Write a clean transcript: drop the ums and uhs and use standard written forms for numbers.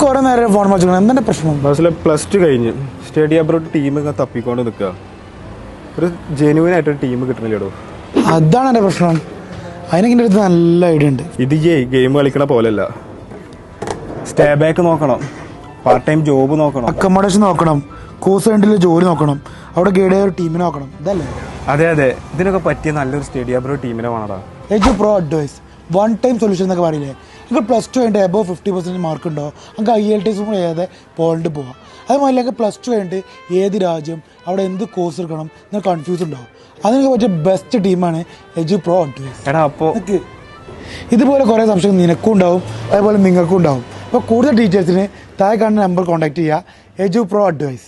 കുറെ നേരം ഫോൺ വെച്ചിരിക്കണം. എന്തെന്റെ പ്രശ്നം? പ്ലസ് ടു കഴിഞ്ഞ് സ്റ്റഡി അബ്രോഡ് ടീം തപ്പിക്കൊണ്ട് നിൽക്കുക. ഒരു ജെനുവിൻ ആയിട്ടൊരു ടീം കിട്ടണില്ലടോ. അതാണ് എന്റെ പ്രശ്നം. അതിനൊക്കെ എൻ്റെ അടുത്ത് നല്ല ഐഡിയ ഉണ്ട്. ഇത് ഗെയിം കളിക്കണ പോലെയല്ല. സ്റ്റേ ബാക്ക് നോക്കണം, പാർട്ട് ടൈം ജോബ് നോക്കണം, അക്കോമഡേഷൻ നോക്കണം, കോഴ്സ് സെന്ററിൽ ജോലി നോക്കണം, അവിടെ ഗൈഡ് ഒരു ടീമിനെ നോക്കണം. ഇതല്ലേ? അതെ അതെ, ഇതിനൊക്കെ പറ്റിയ നല്ലൊരു സ്റ്റഡി അബ്രോഡ് ടീമിനെ വേണടാ. Edu Pro Advise one time solution എന്നൊക്കെ പറയില്ലേ. നിങ്ങൾക്ക് പ്ലസ് ടു കഴിഞ്ഞിട്ട് എബോവ് 50% മാർക്ക് ഉണ്ടോ, നമുക്ക് IELTS കൂടെ ചെയ്യാതെ പോളണ്ട് പോവാം. അതുമാതിരി നിങ്ങൾക്ക് പ്ലസ് ടു കഴിഞ്ഞിട്ട് ഏത് രാജ്യം, അവിടെ എന്ത് കോഴ്സ് എടുക്കണം നിങ്ങൾ കൺഫ്യൂസ് ഉണ്ടാവും. അതിനൊക്കെ പറ്റിയ ബെസ്റ്റ് ടീമാണ് എജു പ്രോ അഡ്വൈസ്. അപ്പോൾ ഇതുപോലെ കുറേ സംശയം നിനക്കും ഉണ്ടാവും, അതുപോലെ നിങ്ങൾക്കും ഉണ്ടാവും. അപ്പോൾ കൂടുതൽ ഡീറ്റെയിൽസിന് താഴെ കാണുന്ന നമ്പർ കോൺടാക്ട് ചെയ്യുക. എജു പ്രോ അഡ്വൈസ്.